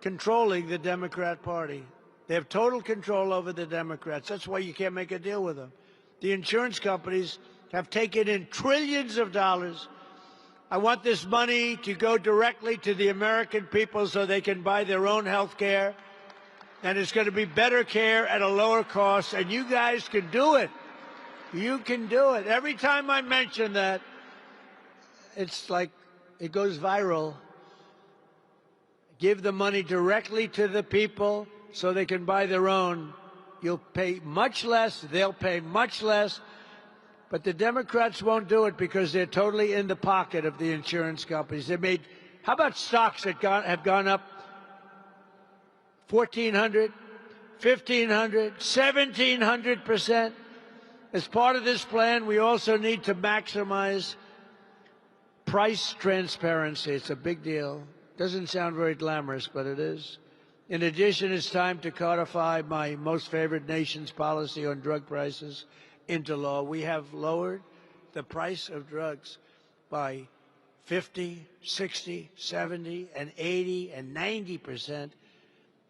controlling the Democrat Party. They have total control over the Democrats. That's why you can't make a deal with them. The insurance companies have taken in trillions of dollars. I want this money to go directly to the American people so they can buy their own health care. And it's going to be better care at a lower cost. And you guys can do it. You can do it. Every time I mention that, it's like it goes viral. Give the money directly to the people so they can buy their own. You'll pay much less. They'll pay much less. But the Democrats won't do it because they're totally in the pocket of the insurance companies. They made, how about stocks that have gone up 1,400, 1,500, 1,700%? As part of this plan, we also need to maximize price transparency. It's a big deal. Doesn't sound very glamorous, but it is. In addition, it's time to codify my most favored nation's policy on drug prices into law. We have lowered the price of drugs by 50, 60, 70, and 80, and 90%.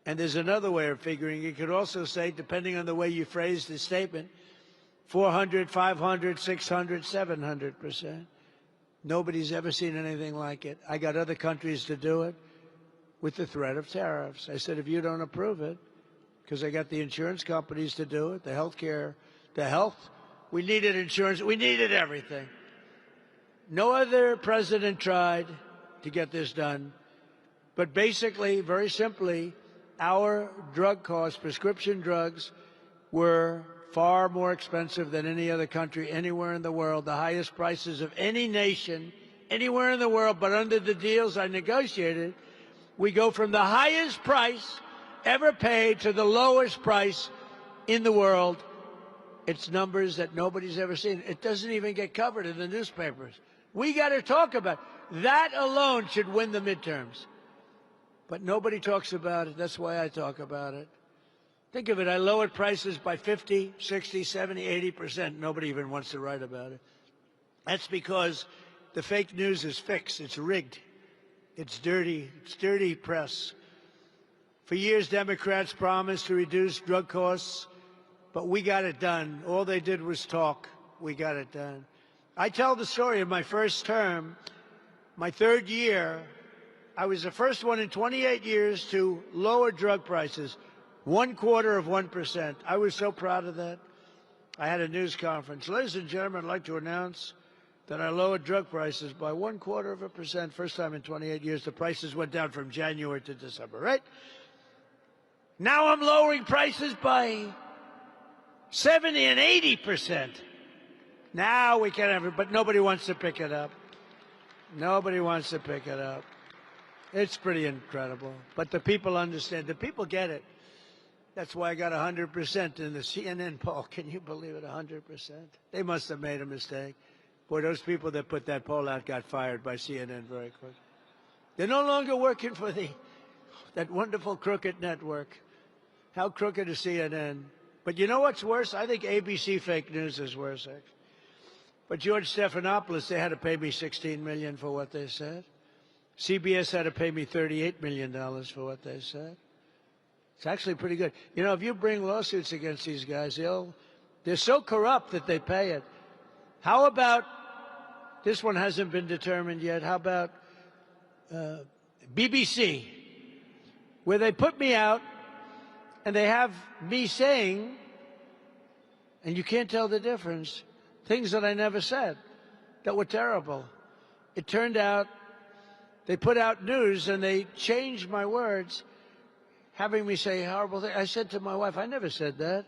And there's another way of figuring. You could also say, depending on the way you phrase the statement, 400, 500, 600, 700%. Nobody's ever seen anything like it. I got other countries to do it with the threat of tariffs. I said, if you don't approve it, because I got the insurance companies to do it, the health, we needed insurance, we needed everything. No other president tried to get this done. But basically, very simply, our drug costs, prescription drugs, were far more expensive than any other country anywhere in the world, the highest prices of any nation anywhere in the world. But under the deals I negotiated, we go from the highest price ever paid to the lowest price in the world. It's numbers that nobody's ever seen. It doesn't even get covered in the newspapers. We got to talk about it. That alone should win the midterms. But nobody talks about it. That's why I talk about it. Think of it. I lowered prices by 50, 60, 70, 80%. Nobody even wants to write about it. That's because the fake news is fixed. It's rigged. It's dirty. It's dirty press. For years, Democrats promised to reduce drug costs, but we got it done. All they did was talk. We got it done. I tell the story of my first term, my third year. I was the first one in 28 years to lower drug prices, 0.25%. I was so proud of that. I had a news conference. Ladies and gentlemen, I'd like to announce that I lowered drug prices by 0.25%. First time in 28 years. The prices went down from January to December, right? Now I'm lowering prices by 70 and 80%. Now we can have it, but nobody wants to pick it up. Nobody wants to pick it up. It's pretty incredible. But the people understand. The people get it. That's why I got 100% in the CNN poll. Can you believe it, 100%? They must have made a mistake. Boy, those people that put that poll out got fired by CNN very quick. They're no longer working for that wonderful crooked network. How crooked is CNN? But you know what's worse? I think ABC fake news is worse, actually. But George Stephanopoulos, they had to pay me $16 million for what they said. CBS had to pay me $38 million for what they said. It's actually pretty good. You know, if you bring lawsuits against these guys, they're so corrupt that they pay it. How about, this one hasn't been determined yet, how about BBC, where they put me out and they have me saying, and you can't tell the difference, things that I never said that were terrible. It turned out they put out news and they changed my words, having me say horrible things. I said to my wife, I never said that.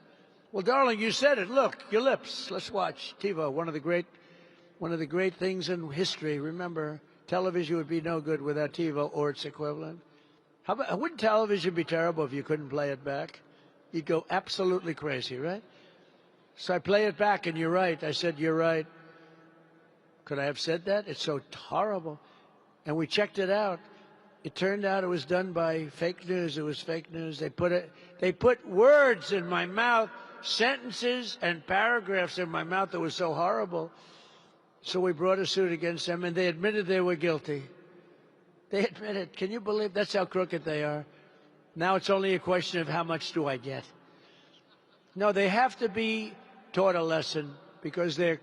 Well, darling, you said it. Look, your lips. Let's watch TiVo, one of the great things in history. Remember, television would be no good without TiVo or its equivalent. Wouldn't television be terrible if you couldn't play it back? You'd go absolutely crazy, right? So I play it back, and you're right. I said, you're right. Could I have said that? It's so horrible. And we checked it out. It turned out it was done by fake news. It was fake news. They put words in my mouth, sentences and paragraphs in my mouth that was so horrible. So we brought a suit against them, and they admitted they were guilty. They admitted. Can you believe that's how crooked they are? Now it's only a question of how much do I get. No, they have to be taught a lesson because they're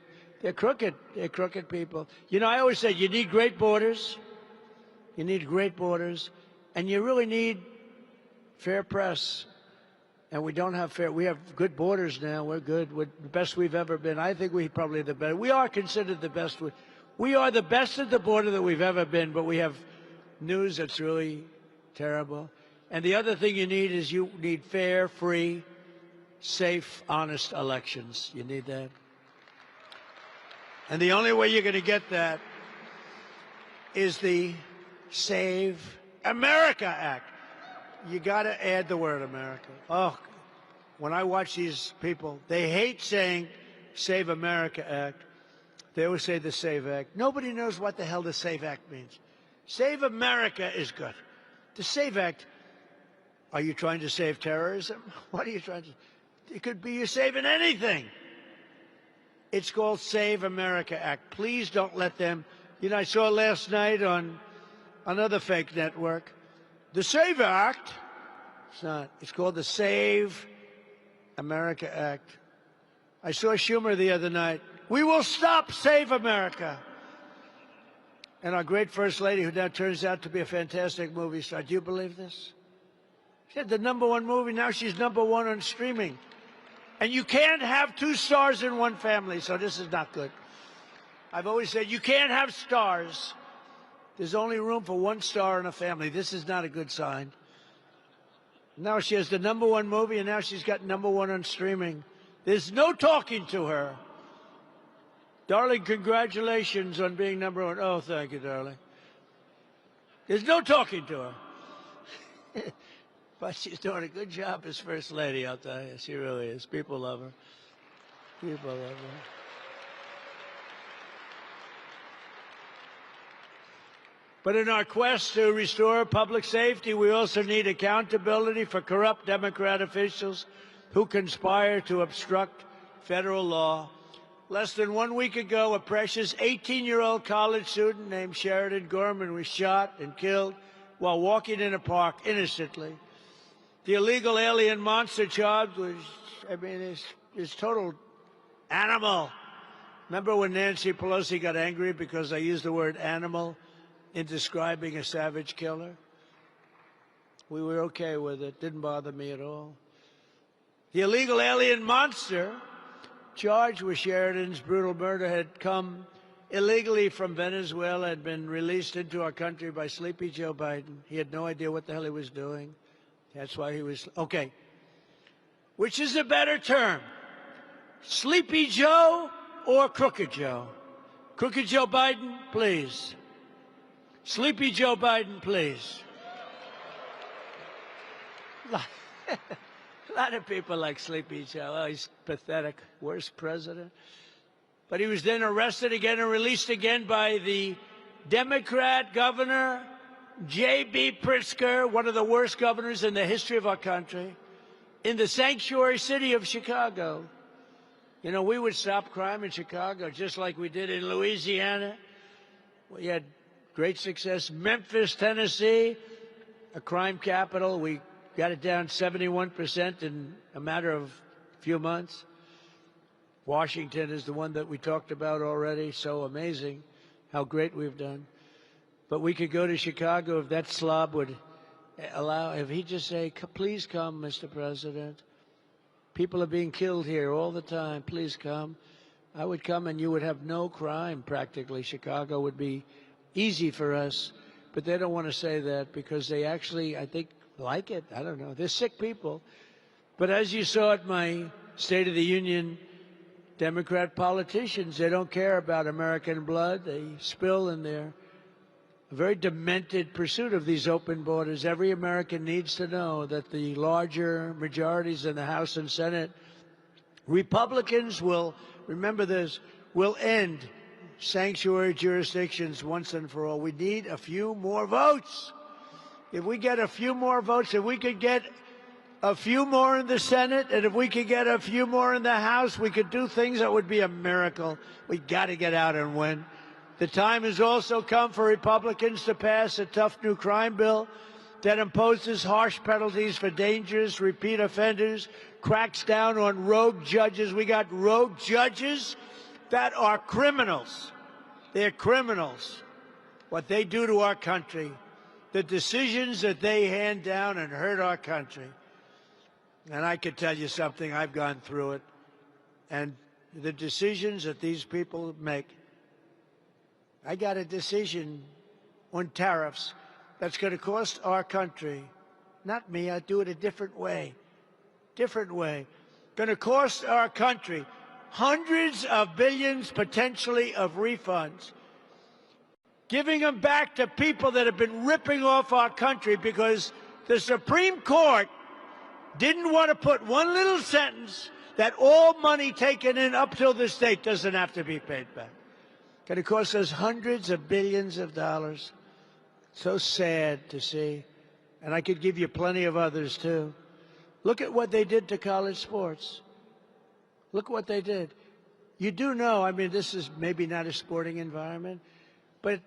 crooked. They're crooked people. You know, I always say you need great borders. You need great borders, and you really need fair press. And we don't have fair. We have good borders now. We're good. We're the best we've ever been. I think we're probably the best. We are considered the best. We are the best at the border that we've ever been, but we have news that's really terrible. And the other thing you need is you need fair, free, safe, honest elections. You need that. And the only way you're going to get that is the Save America Act. You got to add the word America. Oh, when I watch these people, they hate saying Save America Act. They always say the Save Act. Nobody knows what the hell the Save Act means. Save America is good. The Save Act, are you trying to save terrorism? What are you trying to? It could be you're saving anything. It's called Save America Act. Please don't let them You know, I saw last night on another fake network, the SAVE Act. It's not. It's called the Save America Act. I saw Schumer the other night. We will stop Save America. And our great First Lady, who now turns out to be a fantastic movie star. Do you believe this? She had the #1 movie. Now she's #1 on streaming. And you can't have 2 stars in one family, so this is not good. I've always said you can't have stars. There's only room for 1 star in a family. This is not a good sign. Now she has the #1 movie, and now she's got #1 on streaming. There's no talking to her. Darling, congratulations on being #1. Oh, thank you, darling. There's no talking to her. But she's doing a good job as First Lady, I'll tell you. She really is. People love her. People love her. But in our quest to restore public safety, we also need accountability for corrupt Democrat officials who conspire to obstruct federal law. Less than 1 week ago, a precious 18-year-old college student named Sheridan Gorman was shot and killed while walking in a park innocently. The illegal alien monster charged was, is total animal. Remember when Nancy Pelosi got angry because I used the word animal in describing a savage killer? We were okay with it. Didn't bother me at all. The illegal alien monster charged with Sheridan's brutal murder had come illegally from Venezuela, had been released into our country by Sleepy Joe Biden. He had no idea what the hell he was doing. That's why he was... Okay. Which is a better term? Sleepy Joe or Crooked Joe? Crooked Joe Biden, please. Sleepy Joe Biden, please. A lot of people like Sleepy Joe. Oh, he's pathetic. Worst president. But he was then arrested again and released again by the Democrat governor, J.B. Pritzker, one of the worst governors in the history of our country, in the sanctuary city of Chicago. You know, we would stop crime in Chicago just like we did in Louisiana. We had great success. Memphis, Tennessee, a crime capital. We got it down 71% in a matter of a few months. Washington is the one that we talked about already. So amazing how great we've done. But we could go to Chicago if that slob would allow, if he'd just say, please come, Mr. President. People are being killed here all the time. Please come. I would come and you would have no crime practically. Chicago would be easy for us. But they don't want to say that because they actually, I think, like it. I don't know. They're sick people. But as you saw at my State of the Union, Democrat politicians, they don't care about American blood. They spill in their very demented pursuit of these open borders. Every American needs to know that the larger majorities in the House and Senate, Republicans will, remember this, will end sanctuary jurisdictions once and for all. We need a few more votes. If we get a few more votes, if we could get a few more in the Senate, and if we could get a few more in the House, we could do things that would be a miracle. We got to get out and win. The time has also come for Republicans to pass a tough new crime bill that imposes harsh penalties for dangerous repeat offenders, cracks down on rogue judges. We got rogue judges that are criminals. They're criminals. What they do to our country, the decisions that they hand down and hurt our country. And I can tell you something, I've gone through it. And the decisions that these people make, I got a decision on tariffs that's going to cost our country, not me, I'd do it a different way. Different way. Going to cost our country hundreds of billions, potentially, of refunds. Giving them back to people that have been ripping off our country because the Supreme Court didn't want to put one little sentence that all money taken in up till this date doesn't have to be paid back. Going to cost us hundreds of billions of dollars. So sad to see. And I could give you plenty of others, too. Look at what they did to college sports. Look what they did. You do know, I mean, this is maybe not a sporting environment, But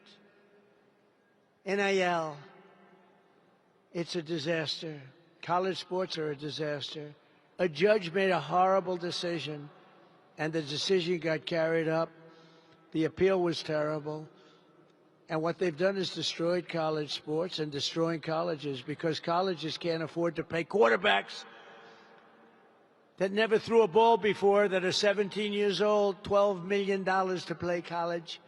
NIL, it's a disaster. College sports are a disaster. A judge made a horrible decision, and the decision got carried up. The appeal was terrible. And what they've done is destroyed college sports and destroying colleges, because colleges can't afford to pay quarterbacks that never threw a ball before, that are 17 years old, $12 million to play college,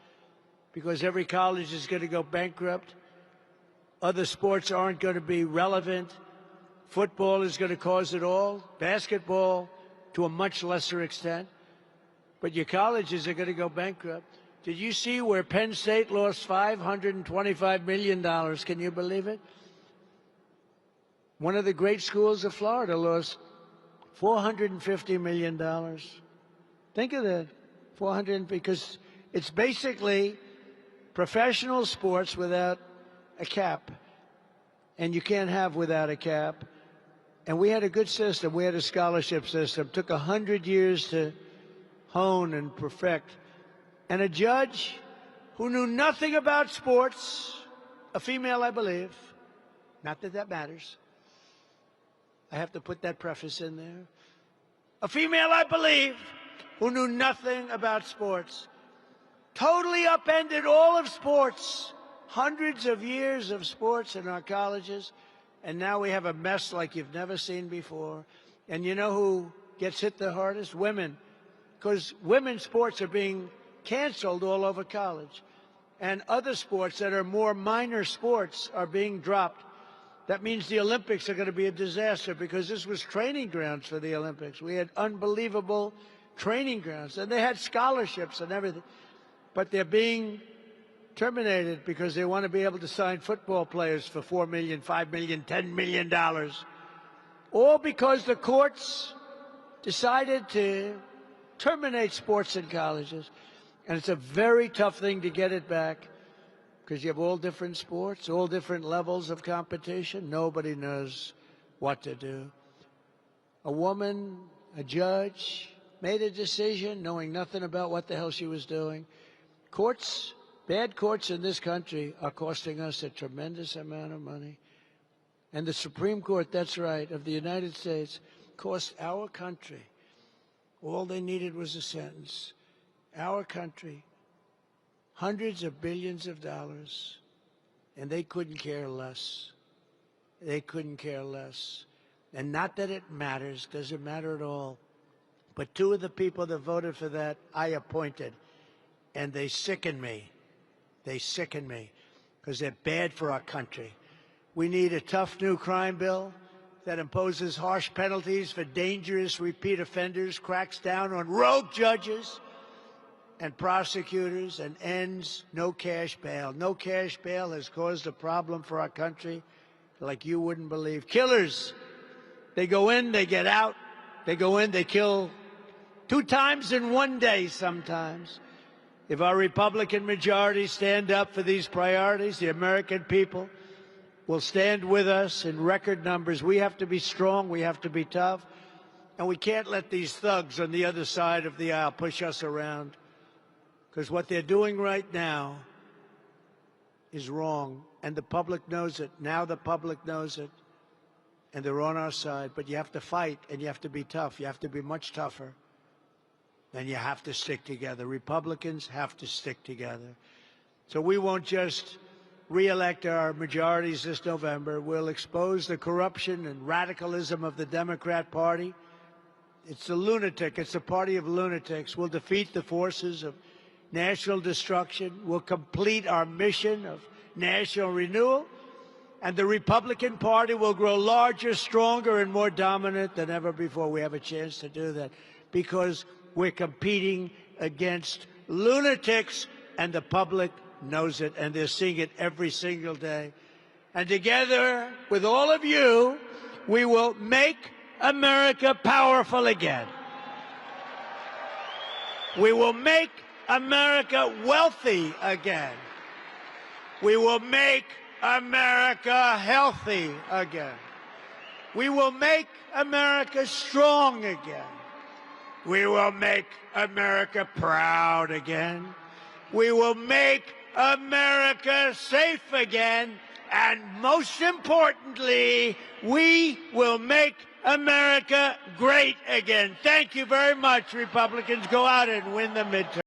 because every college is going to go bankrupt. Other sports aren't going to be relevant. Football is going to cause it all. Basketball, to a much lesser extent. But your colleges are going to go bankrupt. Did you see where Penn State lost $525 million? Can you believe it? One of the great schools of Florida lost $450 million. Think of that, because it's basically professional sports without a cap, and you can't have without a cap. And we had a good system. We had a scholarship system. It took 100 years to hone and perfect. And a judge who knew nothing about sports, a female, I believe, not that that matters. I have to put that preface in there. A female, I believe, who knew nothing about sports, totally upended all of sports, hundreds of years of sports in our colleges, and now we have a mess like you've never seen before. And you know who gets hit the hardest? Women, because women's sports are being canceled all over college, and other sports that are more minor sports are being dropped. That means the Olympics are going to be a disaster, because this was training grounds for the Olympics. We had unbelievable training grounds, and they had scholarships and everything, but they're being terminated because they want to be able to sign football players for $4 million, $5 million, $10 million, all because the courts decided to terminate sports in colleges. And it's a very tough thing to get it back, because you have all different sports, all different levels of competition. Nobody knows what to do. A woman, a judge, made a decision knowing nothing about what the hell she was doing. Courts, bad courts in this country are costing us a tremendous amount of money. And the Supreme Court, that's right, of the United States, cost our country, all they needed was a sentence. Our country, hundreds of billions of dollars, and they couldn't care less. They couldn't care less. And not that it matters, doesn't matter at all. But two of the people that voted for that, I appointed, and they sicken me. They sicken me, because they're bad for our country. We need a tough new crime bill that imposes harsh penalties for dangerous repeat offenders, cracks down on rogue judges and prosecutors, and ends no cash bail. No cash bail has caused a problem for our country like you wouldn't believe. Killers, they go in, they get out. They go in, they kill 2 times in one day sometimes. If our Republican majority stand up for these priorities, the American people will stand with us in record numbers. We have to be strong, we have to be tough, and we can't let these thugs on the other side of the aisle push us around. Because what they're doing right now is wrong, and the public knows it. Now the public knows it, and they're on our side. But you have to fight, and you have to be tough. You have to be much tougher, and you have to stick together. Republicans have to stick together. So we won't just re-elect our majorities this November. We'll expose the corruption and radicalism of the Democrat Party. It's a lunatic. It's a party of lunatics. We'll defeat the forces of national destruction. We'll complete our mission of national renewal, and the Republican Party will grow larger, stronger, and more dominant than ever before. We have a chance to do that because we're competing against lunatics, and the public knows it, and they're seeing it every single day. And together with all of you, we will make America powerful again. We will make America wealthy again. We will make America healthy again. We will make America strong again. We will make America proud again. We will make America safe again. And most importantly, we will make America great again. Thank you very much, Republicans. Go out and win the midterm.